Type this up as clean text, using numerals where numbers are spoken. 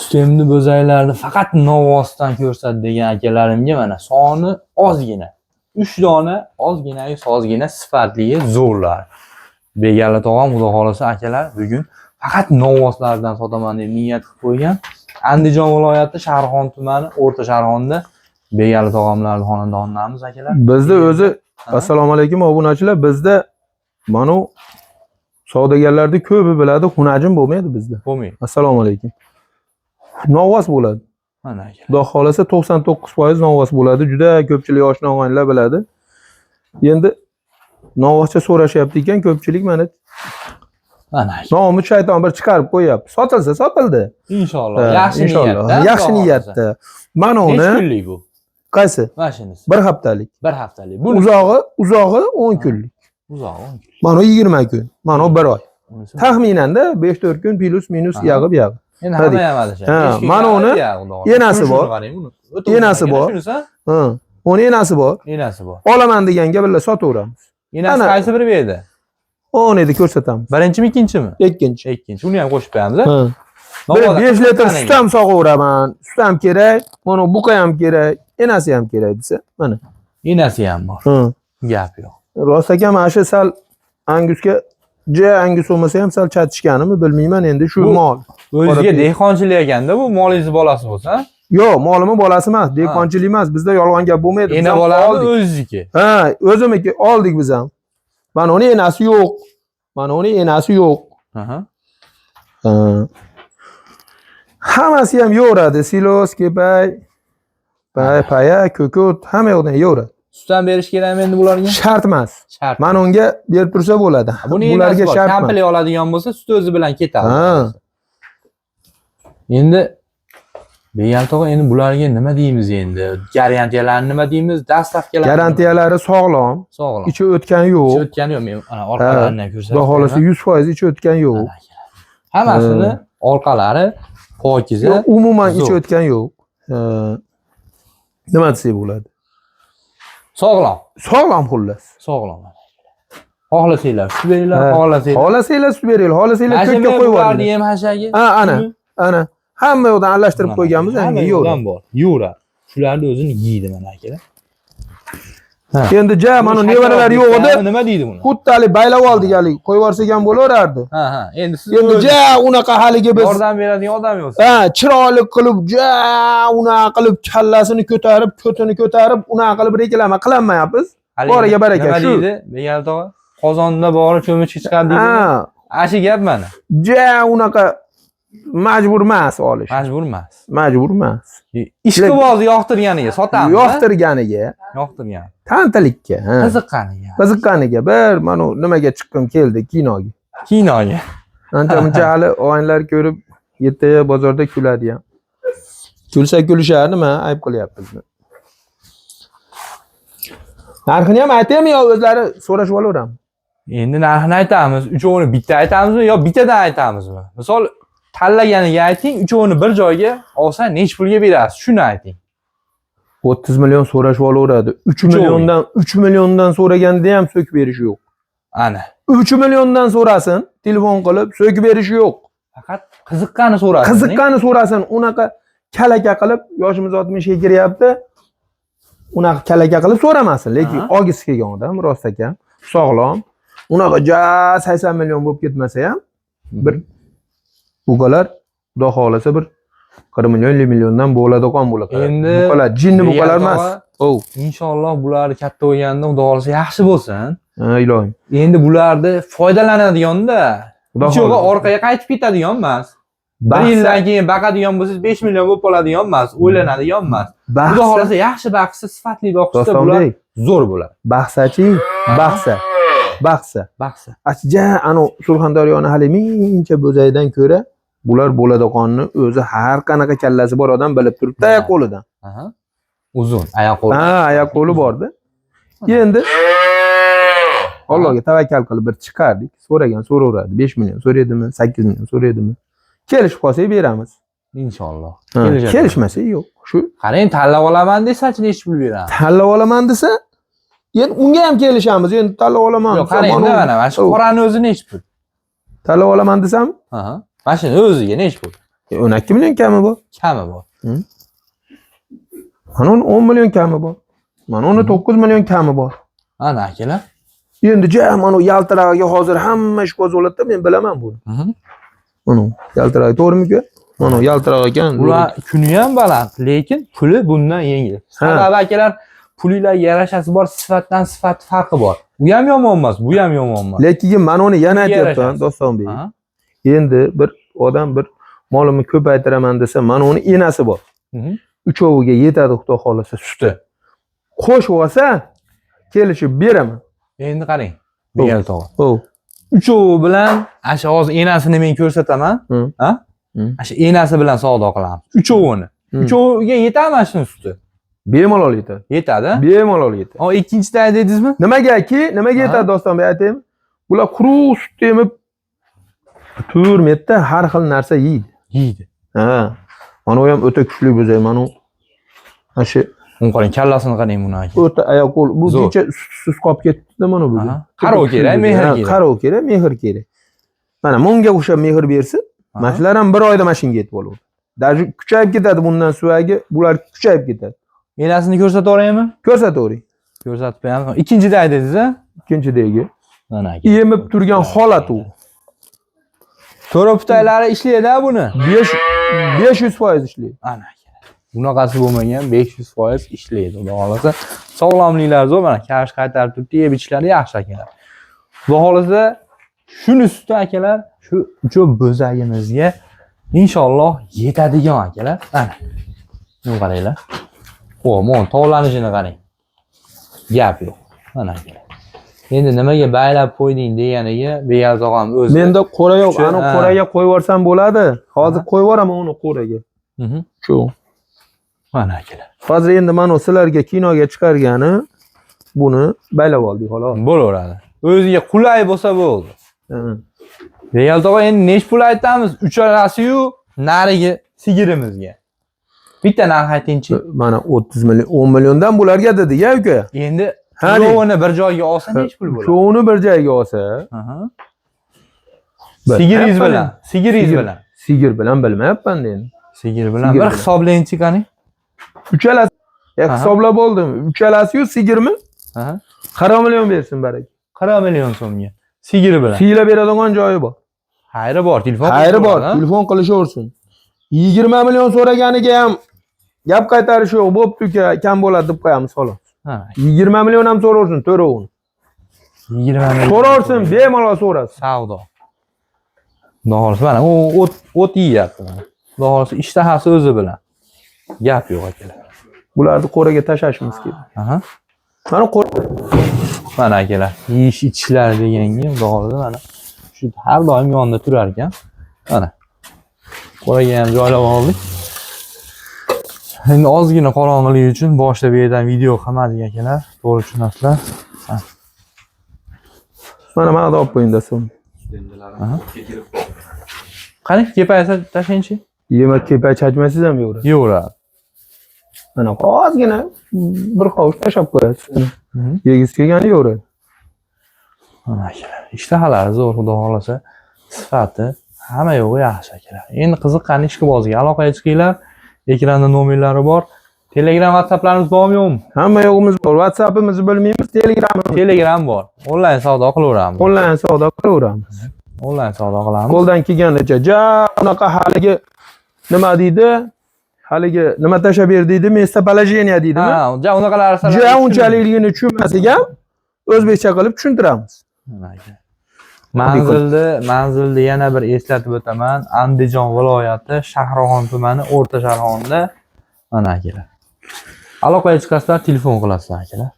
Sistemni bo'zaylarni faqat novvosdan ko'rsat degan akalarimga mana soni ozgina. 3 dona ozgina sozgina sifatli zo'rlar. Begala tog'am xudo xolasa akalar bugun faqat novvoslardan sotaman deb niyat qilib qo'ygan. Andijon viloyati Sharxon tumani, O'rta Sharxonda Begala tog'amlarning xonadonlarimiz akalar. Bizda o'zi assalomu alaykum obunachilar, bizda mana savdogarlarda ko'pi biladi, xunajin bo'lmaydi bizda. Bo'lmaydi. Assalomu alaykum. Novvos bo'ladi. Mana akalar. Xudo xolasa 99% novvos bo'ladi. Juda ko'pchilik oshna og'aynilar biladi. Endi novvoscha so'rashyapti ekan ko'pchilik, mana nomi shayton bir chiqarib qo'yapti. Sotilsa sotildi. Inshaalloh. Yaxshi niyatda. Yaxshi niyatda. Mana uni. Necha kunlik bu? Qaysi? Mashinasi. 1 haftalik. 1 haftalik. Bu Uzog'i 10 kunlik. Uzog'i 10 kun. Mana 20 kun. Mana 1 oy. Taxminanda 5-4 kun plus minus yog'ib. Endi hamma ham adashadi. Ha, mana uni enasi bor. Enasi bor. Ha, uni enasi bor. Enasi bor. Olaman deganga birga sotaveramiz. Enasi qaysi biri bu yerda? O'n edi ko'rsatamiz. Birinchimi, ikkinchimi? Ikkinchi. Ikkinchi. Uni ham qo'shib qo'yamiz. Ha. 5 litr sut ham sog'averaman. Sut ham kerak, mana buqa ham kerak, enasi ham kerak desa, mana. Enasi ham bor. Ha. Gap yo'q. Rost ekan, mana shu sal angusga angus bo'lmasa ham sal chatishganimi bilmayman, endi shu mol. O'ziga dehqonchilik ekanda bu molingiz bolasi bo'lsa? Yo'q, molimning bolasi emas, dehqonchilik emas. Bizda yolg'on gap bo'lmaydi. Ena bolasi o'ziniki. Ha, o'zimniki oldik biz ham. Mana uni enasi yo'q. Mana uni enasi yo'q. Aha. Hammasi ham yo'radi. Silos, kepay, paya, ko'kut, hamma yoqdan yo'radi. Sut ham berish kerakmi endi bularga? Shart emas. Shart. Mana unga berib tursa bo'ladi. Bularga shart emas. Kampli oladigan bo'lsa, sut o'zi bilan ketadi. Ha. Endi Begala tog'a, endi bularga nima deymiz endi? Garantiyalarni nima deymiz? Dastavkalar. Garantiyalari sog'lom. Sog'lom. Ichi o'tgan yo'q. Ichi o'tgani yo'q. Men ana orqalarini ko'rsataman. Xudo xolasa 100% ichi o'tgan yo'q. Hammasini orqalari pokiza. Umuman ichi o'tgan yo'q. Nima desak bo'ladi? Sog'lom. Sog'lom xullas. Sog'lom. Xohlasanglar sut beringlar, xohlasanglar sut beringlar, xohlasanglar ko'kka qo'yib yuboringlar. Ham hashaga. Ha, ana. Hamma yoqdan aralashtirib qo'yganmiz, endi yo'radi. Yo'radi. Shularni o'zini yeydi mana akalar. Endi mana nevaralar yo'q edi. Nima deydi buni? Xuddali baylab oldik hali, qo'yib yuborsak ham bo'laverardi. Ha. Endi siz unaqa haligi biz yordam beradigan odam yo'q. Ha, chiroyli qilib, unaqa qilib kallasini ko'tarib, ko'tini ko'tarib, unaqa qilib reklama qilmayapmiz. Boriga baraka shu. Nima deydi? Begala tog'a, qozonda borib cho'mich chiqadi deydi. Ashi gap mana. Unaqa majbur emas olish. Majbur emas. Majbur emas. Ishqibozni yoqtirganiga sotamiz. Yoqtirganiga. Yoqtirgan. Tantalikka, Qiziqqaniga. Qiziqqaniga bir mana nimaga chiqqim keldi, kinoga. Kinoga. Ancha-muncha hali o'yinlar ko'rib, ertaga bozorda kuladi ham. Kulsa kulishar, nima ayb qilyapmiz. Narxini ham aytaymi yo o'zlari so'rashib olaveramiz? Endi narxini aytamiz. Uchovini bitta aytamizmi yo bittadan aytamizmi? Misol tanlaganiga ayting, uchovini bir joyga olsa nech pulga berasiz? Shuni ayting. 30 million so'rashib olaveradi. 3 milliondan so'raganda ham so'kib berish yo'q. Ana. 3 milliondan so'rasin, telefon qilib, so'kib berish yo'q. Faqat qiziqqani so'rasin. Qiziqqani so'rasin. Unaqa kalaka qilib, yoshimiz 60 ga kiryapti. Unaqa kalaka qilib so'ramasin, lekin og'isi kelgan odam rost ekan, sog'lom. Unaqa 80 million bo'lib ketmasa ham bir buqalar xudo xolasa bir 40 million, 50 milliondan bo'ladigan buqalar. Endi buqalar jinni buqalar emas. Inshaalloh bularni katta bo'lganda xudo xolasa yaxshi bo'lsin. Ha, ilohim. Endi bularni foydalanadigan-da. Uchovi orqaga qaytib ketadigan emas. 1 yildan keyin baqadigan bo'lsangiz 5 million bo'lib qoladigan emas, o'ylanadigan emas. Xudo xolasa yaxshi baqsa, sifatli boqsa bular zo'r bo'ladi. Baxsachi, baxsa. Asja ana Surxondaryoni hali mingcha bo'zaydan ko'ra bular bo'ladiganni o'zi har qanaqa kallasi bor odam bilib turibdi qo'lidan. Uzun oyoq qo'li. Ha, oyoq qo'li bordi. Endi Allohga tavakkal qilib bir chiqardik. So'raveradi. 5 million so'raydimi, 8 million so'raydimi? Kelishib qolsak beramiz. Inshaalloh. Kelishmasa yo'q. Shu. Qarang, tanlab olaman desa-chi nech pul beramiz? Tanlab olaman desa, endi unga ham kelishamiz. Endi tanlab olaman. Yo'q, qarang, mana shu qorani o'zi nech pul? Tanlab olaman desam? Mashina o'ziga nech pul? 12 million kami bor. Kami bor. Mana uni 10 million kami bor. Mana uni 9 million kami bor. Ana akalar. Endi mana yaltirog'iga hozir hamma ish qo'zg'aladida, men bilaman buni. Mana yaltirog'i to'g'rimi-ku? Mana yaltiroq ekan. Ular kuni ham baland, lekin puli bundan yengil. Sababi akalar, pullar yarashasi bor, sifatdan sifat farqi bor. Bu ham yomon emas, bu ham yomon emas. Lekin mana uni yana aytyapman, Dostonbek. Endi bir odam bir molimni ko'paytiraman desa, mana uni enasi bor. Uchoviga yetadi, xudo xolasa suti. Qo'shib olsa, kelishib beraman. Endi qarang. Begal tog'a. Xo'p. Uchovi bilan asha hozir enasini men ko'rsataman. Ha? Asha enasi bilan savdo qilamiz. Uchovini. Uchoviga yetadimi shuni suti? Bemalol yetadi. Yetadi? Bemalol yetadi. O ikkinchida dedingizmi? Nimaga yetadi Dostonbek aytaymi? Bular quruq sut emib turmetda har xil narsa yeydi. Yeydi. Ha. Mana u ham o'ta kuchli bo'zay, mana u. Ashi qarang, kallasini qarang buni aka. O'ta oyoq qo'l. Bu kecha sutsiz qolib ketdi mana bu. Qarov kerak, mehr kerak. Qarov kerak, mehr kerak. Mana bunga o'xshab mehr bersa, mashlar ham bir oyda mashinga yetib oladi. Даже kuchayib ketadi bundan suvagi, bular kuchayib ketadi. Enasini ko'rsataveraymi? Ko'rsatavering. Ko'rsatib qo'yamiz. Ikkinchida dedingiz-a? Ikkinchidagi. Mana aka. Yemib turgan holat u. To'raputaylari ishlaydi-a buni. 500% ishlaydi. Ana aka. Bunaqasi bo'lmagan 500% ishlaydi. Xudo xolasa, sog'lomliklari zo'r, mana kash qaytarib turibdi, yeb ichishlari yaxshi akalar. Xudo xolasa, shuni ustidan akalar, shu uchoq bo'zagimizga inshaalloh yetadigan akalar. Ana. Buni qaranglar. Mana tovlanishini qarang. Gap yo'q. Mana akalar. Endi nimaga baylab qo'yding deganiga Begal tog'am o'zi. Menda qo'ra yo'q, ani qo'raga qo'yib yuborsam bo'ladi. Hozir qo'yib yuboraman uni qo'raga. Shu. Mana akalar. Hozir endi mana sizlarga kinoga chiqargani buni baylab oldik xolos. Bo'laveradi. O'ziga qulay bo'lsa bo'ldi. Begal tog'a endi nech pul aytamiz? Uchalasi-yu narigi sigirimizga. Bitta narx aytingchi. Mana 30 million, 10 milliondan bularga dedi-ya uka. Endi Uchovini bir joyga olsa nech pul bo'ladi? Uchovini bir joyga olsa, sigiringiz bilan, sigiringiz bilan. Sigir bilan bilmayapman endi. Sigir bilan bir hisoblayinchi qani. Uchalasi hisoblab oldim. Uchalasi-yu sigirmi? 40 million bersin barak. 40 million so'mga. Sigir bilan. Siylab beradigan joyi bor. Xayri bor, telefon. Xayri bor, telefon qilishaversin. 20 million so'raganiga ham gap qaytarish yo'q, bo'pti-ku, kam bo'ladi deb qo'yamiz xolos. 20 million ham so'raversin, to'rovini. 20 million. So'raversin, bemalol so'rasin. Savdo. Xudo mana u o't yeyapti mana. Xudo xolasa ishtahasi o'zi bilan. Gap yo'q akalar. Bularni qo'raga tashlashimiz kerak. Mana mana akalar, yeyish ichishlar deganga xudo xolasa mana shu har doim yonida turar ekan. Mana. Qo'raga ham joylab oldik. Endi ozgina qorong'iligi uchun boshida bu yerdan video qilmadik akalar. To'g'ri tushunasizlar. Mana olib qo'ying desam. Qani, kepaysa tashlaychi. Yemak kepay chachmaysiz ham yo'q. Yo'q. Mana ozgina bir qovush tashab qo'yasiz. Yegis kelgani yo'q. Mana akalar, ishtahalari zo'r, xudo xolasa, sifati hamma yo'g'i yaxshi akalar. Endi qiziqqan ishqibozga aloqaga chiqinglar. Ekranda nomerlari bor. Telegram, WhatsApplarimiz bormi yo'qmi? Hamma yo'g'imiz bor. WhatsAppimizni bilmaymiz, Telegram bor. Onlayn savdo qilaveramiz. Onlayn savdo qilaveramiz. Onlayn savdo qilamiz. Qo'ldan kelganicha, unaqa haligi nima deydi? Haligi nima tashab ber deydi? Место положения deydimi? Ha, unaqalar unchalikligini tushunmasak ham o'zbekcha qilib tushuntiramiz. Manzilni yana bir eslatib o'taman. Andijon viloyati Shahroxon tumani O'rta Sharxonda mana akalar. Aloqaga chiqasizlar, telefon qilasizlar akalar.